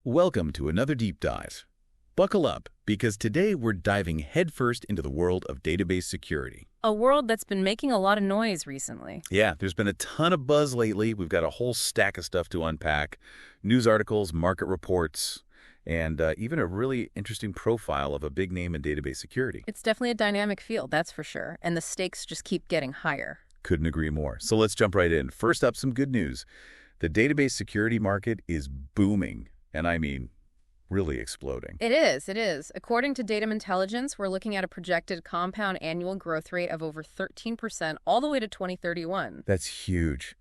Welcome to another deep dive. Buckle up, because today we're diving headfirst into the world of database security. A world that's been making a lot of noise recently. Yeah, there's been a ton of buzz lately. We've got a whole stack of stuff to unpack. News articles, market reports, and even a really interesting profile of a big name in database security. It's definitely a dynamic field, that's for sure, and the stakes just keep getting higher. Couldn't agree more. So let's jump right in. First up, some good news. The database security market is booming, and I mean really exploding. It is. According to Datum Intelligence, we're looking at a projected compound annual growth rate of over 13% all the way to 2031. That's huge.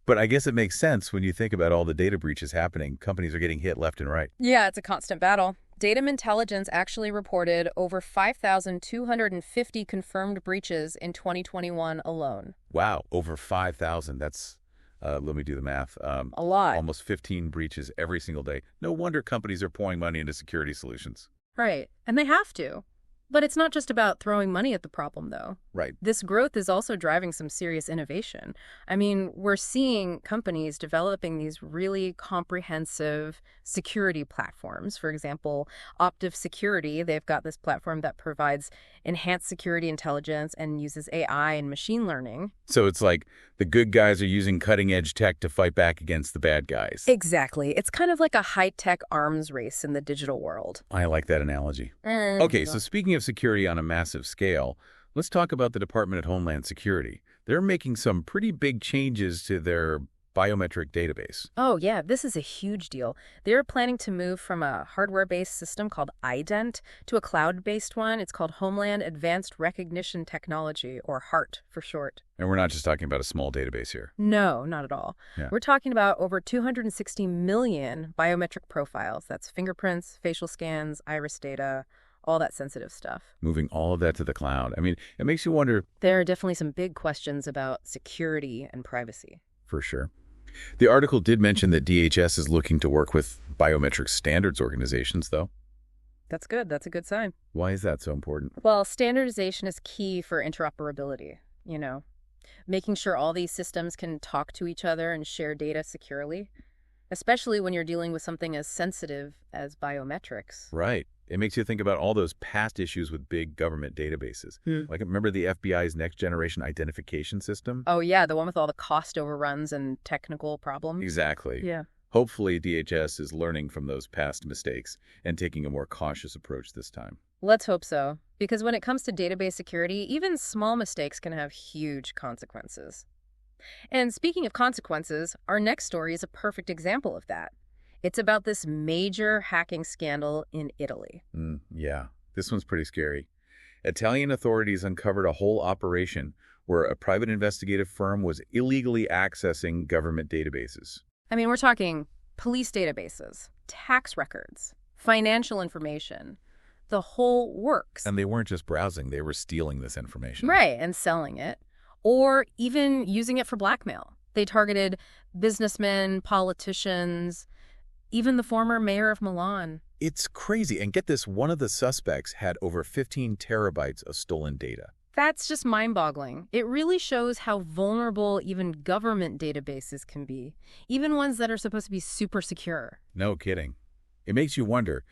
But I guess it makes sense when you think about all the data breaches happening. Companies are getting hit left and right. Yeah, it's a constant battle. Datum Intelligence actually reported over 5,250 confirmed breaches in 2021 alone. Wow, over 5,000. That's, let me do the math. A lot. Almost 15 breaches every single day. No wonder companies are pouring money into security solutions. Right, and they have to. But it's not just about throwing money at the problem, though. Right. This growth is also driving some serious innovation. I mean, we're seeing companies developing these really comprehensive security platforms. For example, Optiv Security, they've got this platform that provides enhanced security intelligence and uses AI and machine learning. So it's like the good guys are using cutting-edge tech to fight back against the bad guys. Exactly. It's kind of like a high-tech arms race in the digital world. I like that analogy. Okay, so speaking of security on a massive scale, let's talk about the Department of Homeland Security. They're making some pretty big changes to their biometric database. Oh, yeah, this is a huge deal. They're planning to move from a hardware-based system called ident to a cloud-based one. It's called Homeland Advanced Recognition Technology, or HART for short. And we're not just talking about a small database here. No, not at all. Yeah. We're talking about over 260 million biometric profiles. That's fingerprints, facial scans, iris data, all that sensitive stuff. Moving all of that to the cloud. I mean, it makes you wonder. There are definitely some big questions about security and privacy. For sure. The article did mention that DHS is looking to work with biometric standards organizations, though. That's good. That's a good sign. Why is that so important? Well, standardization is key for interoperability, making sure all these systems can talk to each other and share data securely, especially when you're dealing with something as sensitive as biometrics. Right. It makes you think about all those past issues with big government databases. Like, remember the FBI's next generation identification system? Oh, yeah, the one with all the cost overruns and technical problems. Exactly. Yeah. Hopefully, DHS is learning from those past mistakes and taking a more cautious approach this time. Let's hope so, because when it comes to database security, even small mistakes can have huge consequences. And speaking of consequences, our next story is a perfect example of that. It's about this major hacking scandal in Italy. Yeah, this one's pretty scary. Italian authorities uncovered a whole operation where a private investigative firm was illegally accessing government databases. I mean, we're talking police databases, tax records, financial information, the whole works. And they weren't just browsing, they were stealing this information. Right, and selling it, or even using it for blackmail. They targeted businessmen, politicians, even the former mayor of Milan. It's crazy. And get this, one of the suspects had over 15 terabytes of stolen data. That's just mind-boggling. It really shows how vulnerable even government databases can be, even ones that are supposed to be super secure. No kidding. It makes you wonder,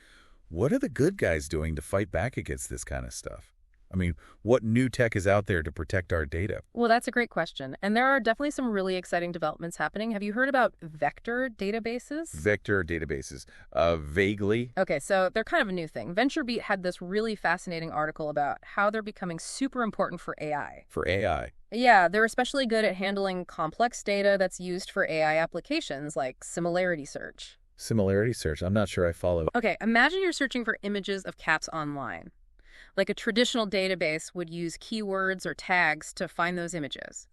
what are the good guys doing to fight back against this kind of stuff? I mean, what new tech is out there to protect our data? Well, that's a great question. And there are definitely some really exciting developments happening. Have you heard about vector databases? Vector databases. Vaguely. Okay, so they're kind of a new thing. VentureBeat had this really fascinating article about how they're becoming super important for AI. For AI. Yeah, they're especially good at handling complex data that's used for AI applications like similarity search. Similarity search. I'm not sure I follow. Okay, imagine you're searching for images of cats online. Like a traditional database would use keywords or tags to find those images.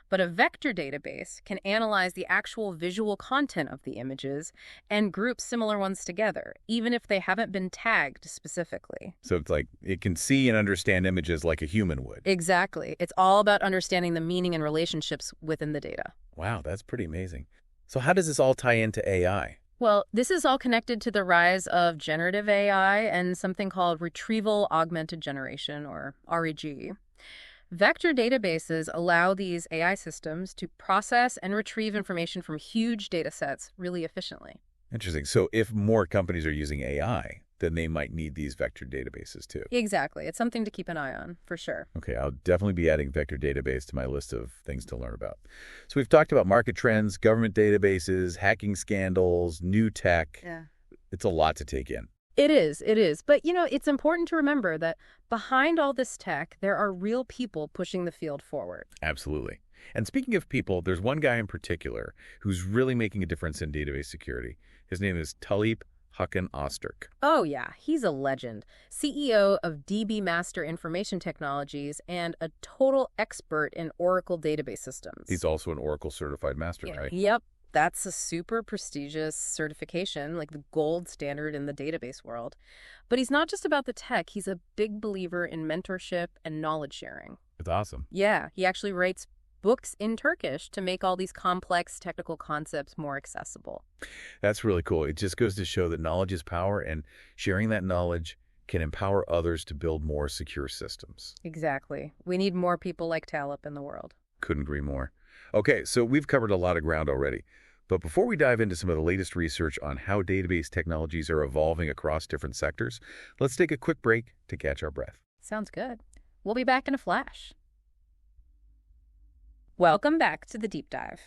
But a vector database can analyze the actual visual content of the images and group similar ones together, even if they haven't been tagged specifically. So it's like it can see and understand images like a human would. Exactly. It's all about understanding the meaning and relationships within the data. Wow, that's pretty amazing. So how does this all tie into AI? Well, this is all connected to the rise of generative AI and something called retrieval augmented generation, or RAG. Vector databases allow these AI systems to process and retrieve information from huge data sets really efficiently. Interesting. So if more companies are using AI, then they might need these vector databases too. Exactly. It's something to keep an eye on, for sure. Okay, I'll definitely be adding vector database to my list of things to learn about. So we've talked about market trends, government databases, hacking scandals, new tech. Yeah. It's a lot to take in. It is, it is. But, it's important to remember that behind all this tech, there are real people pushing the field forward. Absolutely. And speaking of people, there's one guy in particular who's really making a difference in database security. His name is Talib Hakan Osterk. Oh, yeah, he's a legend. CEO of DB Master Information Technologies and a total expert in Oracle database systems. He's also an Oracle certified master, Yeah. right? Yep. That's a super prestigious certification, like the gold standard in the database world. But he's not just about the tech. He's a big believer in mentorship and knowledge sharing. It's awesome. Yeah, he actually writes books in Turkish to make all these complex technical concepts more accessible. That's really cool. It just goes to show that knowledge is power, and sharing that knowledge can empower others to build more secure systems. Exactly. We need more people like Talib in the world. Couldn't agree more. Okay, so we've covered a lot of ground already. But before we dive into some of the latest research on how database technologies are evolving across different sectors, let's take a quick break to catch our breath. Sounds good. We'll be back in a flash. Welcome back to the Deep Dive.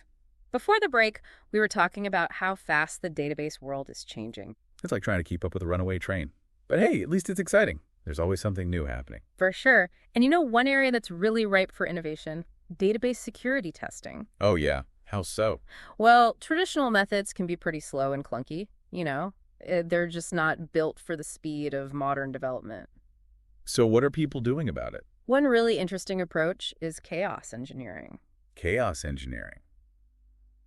Before the break, we were talking about how fast the database world is changing. It's like trying to keep up with a runaway train. But hey, at least it's exciting. There's always something new happening. For sure. And one area that's really ripe for innovation? Database security testing. Oh, yeah. How so? Well, traditional methods can be pretty slow and clunky, They're just not built for the speed of modern development. So what are people doing about it? One really interesting approach is chaos engineering. Chaos engineering.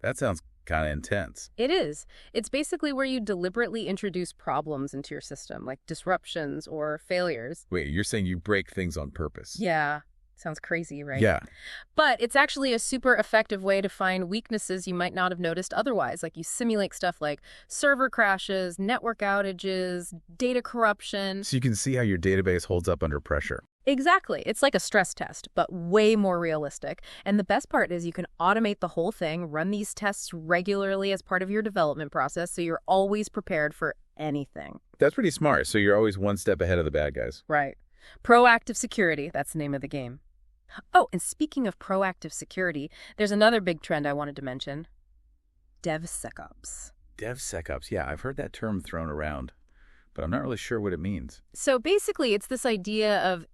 That sounds kind of intense. It is. It's basically where you deliberately introduce problems into your system, like disruptions or failures. Wait, you're saying you break things on purpose? Yeah. Sounds crazy, right? Yeah. But it's actually a super effective way to find weaknesses you might not have noticed otherwise. Like you simulate stuff like server crashes, network outages, data corruption. So you can see how your database holds up under pressure. Exactly. It's like a stress test, but way more realistic. And the best part is you can automate the whole thing, run these tests regularly as part of your development process, so you're always prepared for anything. That's pretty smart. So you're always one step ahead of the bad guys. Right. Proactive security, that's the name of the game. Oh, and speaking of proactive security, there's another big trend I wanted to mention. DevSecOps. DevSecOps. Yeah, I've heard that term thrown around, but I'm not really sure what it means. So basically, it's this idea of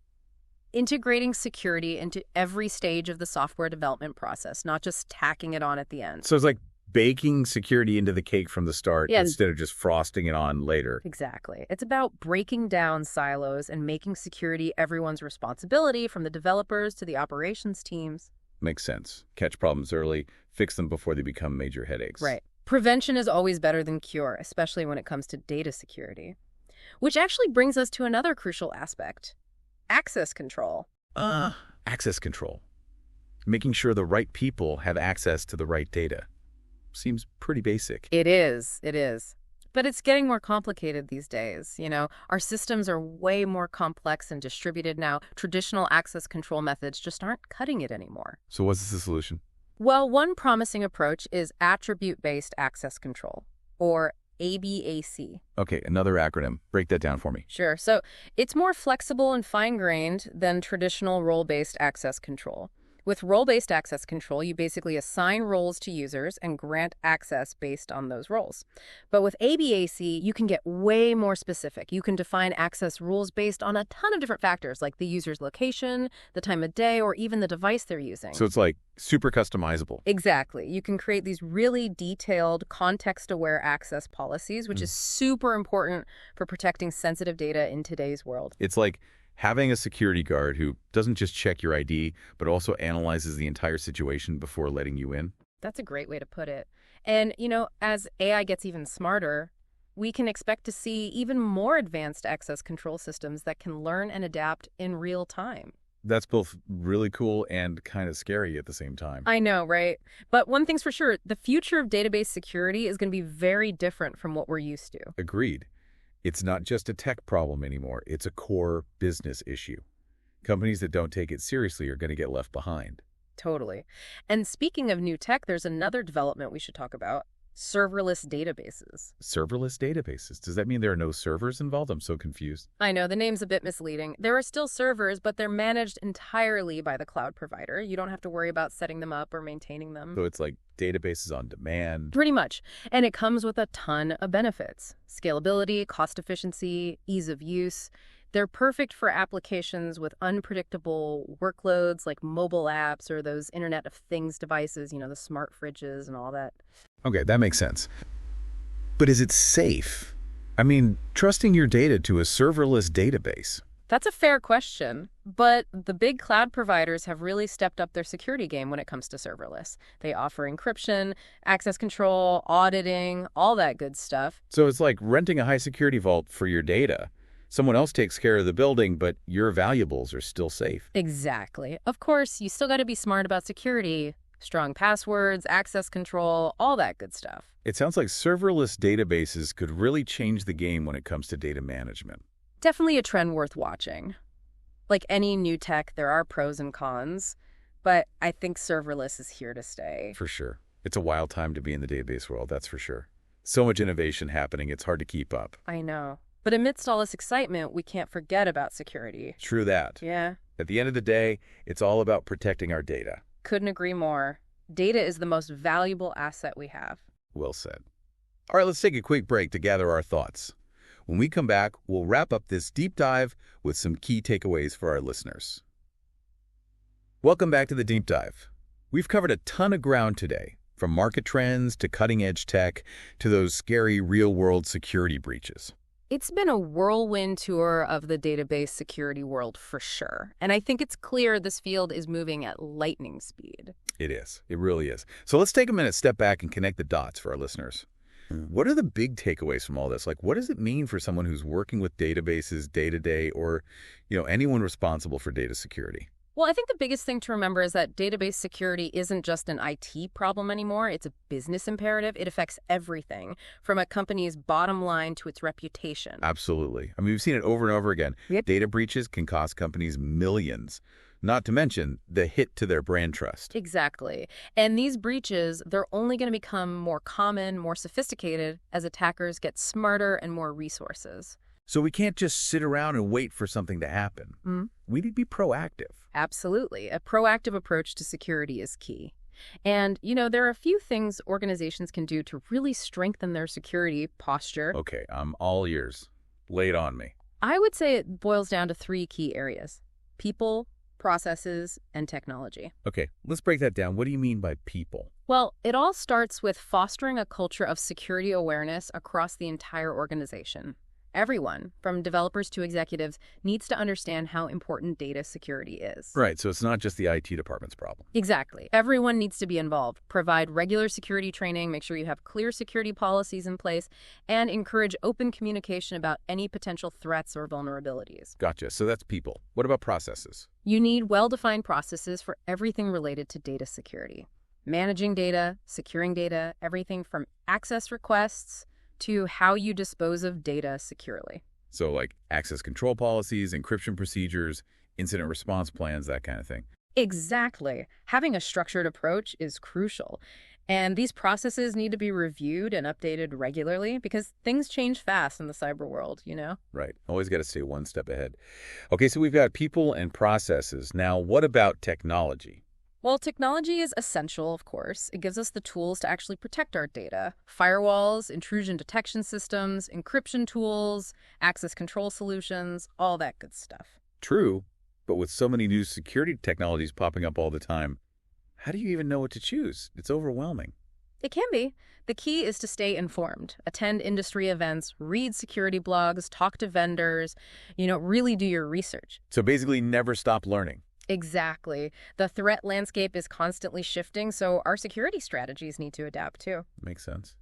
integrating security into every stage of the software development process, not just tacking it on at the end. So it's like baking security into the cake from the start instead of just frosting it on later. Exactly. It's about breaking down silos and making security everyone's responsibility, from the developers to the operations teams. Makes sense. Catch problems early, fix them before they become major headaches. Right. Prevention is always better than cure, especially when it comes to data security. Which actually brings us to another crucial aspect. Access control. Access control. Making sure the right people have access to the right data. Seems pretty basic. It is. It is. But it's getting more complicated these days. Our systems are way more complex and distributed now. Traditional access control methods just aren't cutting it anymore. So what's the solution? Well, one promising approach is attribute-based access control, or ABAC. Okay, another acronym. Break that down for me. Sure. So it's more flexible and fine-grained than traditional role-based access control. With role-based access control, you basically assign roles to users and grant access based on those roles. But with ABAC, you can get way more specific. You can define access rules based on a ton of different factors, like the user's location, the time of day, or even the device they're using. So it's like super customizable. Exactly. You can create these really detailed, context-aware access policies, which is super important for protecting sensitive data in today's world. It's like having a security guard who doesn't just check your ID, but also analyzes the entire situation before letting you in. That's a great way to put it. And, as AI gets even smarter, we can expect to see even more advanced access control systems that can learn and adapt in real time. That's both really cool and kind of scary at the same time. I know, right? But one thing's for sure, the future of database security is going to be very different from what we're used to. Agreed. It's not just a tech problem anymore. It's a core business issue. Companies that don't take it seriously are going to get left behind. Totally. And speaking of new tech, there's another development we should talk about. Serverless databases. Serverless databases. Does that mean there are no servers involved? I'm so confused. I know, the name's a bit misleading. There are still servers, but they're managed entirely by the cloud provider. You don't have to worry about setting them up or maintaining them. So it's like databases on demand. Pretty much. And it comes with a ton of benefits. Scalability, cost efficiency, ease of use. They're perfect for applications with unpredictable workloads like mobile apps or those Internet of Things devices, the smart fridges and all that. Okay, that makes sense. But is it safe? I mean, trusting your data to a serverless database. That's a fair question, but the big cloud providers have really stepped up their security game when it comes to serverless. They offer encryption, access control, auditing, all that good stuff. So it's like renting a high security vault for your data. Someone else takes care of the building, but your valuables are still safe. Exactly. Of course, you still got to be smart about security. Strong passwords, access control, all that good stuff. It sounds like serverless databases could really change the game when it comes to data management. Definitely a trend worth watching. Like any new tech, there are pros and cons, but I think serverless is here to stay. For sure. It's a wild time to be in the database world, that's for sure. So much innovation happening, it's hard to keep up. I know. But amidst all this excitement, we can't forget about security. True that. Yeah. At the end of the day, it's all about protecting our data. Couldn't agree more. Data is the most valuable asset we have. Well said. All right, let's take a quick break to gather our thoughts. When we come back, we'll wrap up this deep dive with some key takeaways for our listeners. Welcome back to the deep dive. We've covered a ton of ground today, from market trends to cutting-edge tech to those scary real-world security breaches. It's been a whirlwind tour of the database security world for sure. And I think it's clear this field is moving at lightning speed. It is. It really is. So let's take a minute, step back, and connect the dots for our listeners. What are the big takeaways from all this? Like, what does it mean for someone who's working with databases day to day or, anyone responsible for data security? Well, I think the biggest thing to remember is that database security isn't just an IT problem anymore. It's a business imperative. It affects everything, from a company's bottom line to its reputation. Absolutely. I mean, we've seen it over and over again. Yep. Data breaches can cost companies millions, not to mention the hit to their brand trust. Exactly. And these breaches, they're only going to become more common, more sophisticated as attackers get smarter and more resources. So we can't just sit around and wait for something to happen. We need to be proactive. Absolutely. A proactive approach to security is key. And, there are a few things organizations can do to really strengthen their security posture. Okay, I'm all ears. Lay it on me. I would say it boils down to three key areas: people, processes, and technology. Okay, let's break that down. What do you mean by people? Well, it all starts with fostering a culture of security awareness across the entire organization. Everyone, from developers to executives, needs to understand how important data security is. Right, so it's not just the IT department's problem. Exactly. Everyone needs to be involved. Provide regular security training, make sure you have clear security policies in place, and encourage open communication about any potential threats or vulnerabilities. Gotcha, so that's people. What about processes? You need well-defined processes for everything related to data security. Managing data, securing data, everything from access requests to how you dispose of data securely. So like access control policies, encryption procedures, incident response plans, that kind of thing. Exactly. Having a structured approach is crucial. And these processes need to be reviewed and updated regularly because things change fast in the cyber world, Right. Always got to stay one step ahead. Okay, so we've got people and processes. Now, what about technology? Well, technology is essential, of course. It gives us the tools to actually protect our data. Firewalls, intrusion detection systems, encryption tools, access control solutions, all that good stuff. True, but with so many new security technologies popping up all the time, how do you even know what to choose? It's overwhelming. It can be. The key is to stay informed, attend industry events, read security blogs, talk to vendors, really do your research. So basically never stop learning. Exactly. The threat landscape is constantly shifting, so our security strategies need to adapt too. Makes sense.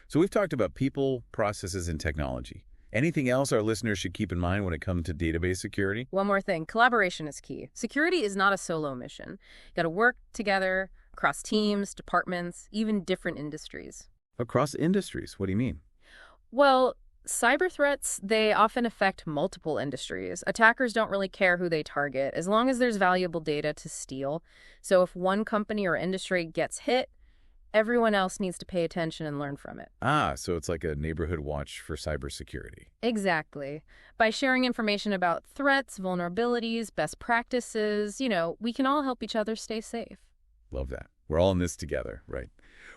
So we've talked about people, processes, and technology. Anything else our listeners should keep in mind when it comes to database security? One more thing, collaboration is key. Security is not a solo mission. You got to work together across teams, departments, even different industries. Across industries? What do you mean? Well, cyber threats, they often affect multiple industries. Attackers don't really care who they target, as long as there's valuable data to steal. So if one company or industry gets hit, Everyone else needs to pay attention and learn from it. Ah, so it's like a neighborhood watch for cybersecurity. Exactly. By sharing information about threats, vulnerabilities, best practices, we can all help each other stay safe. Love that. We're all in this together, right?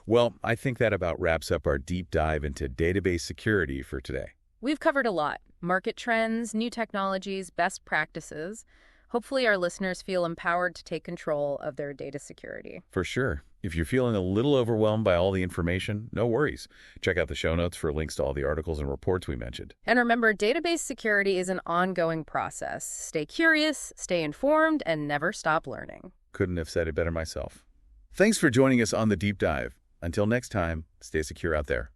Well, I think that about wraps up our deep dive into database security for today. We've covered a lot: market trends, new technologies, best practices. Hopefully, our listeners feel empowered to take control of their data security. For sure. If you're feeling a little overwhelmed by all the information, no worries. Check out the show notes for links to all the articles and reports we mentioned. And remember, database security is an ongoing process. Stay curious, stay informed, and never stop learning. Couldn't have said it better myself. Thanks for joining us on the deep dive. Until next time, stay secure out there.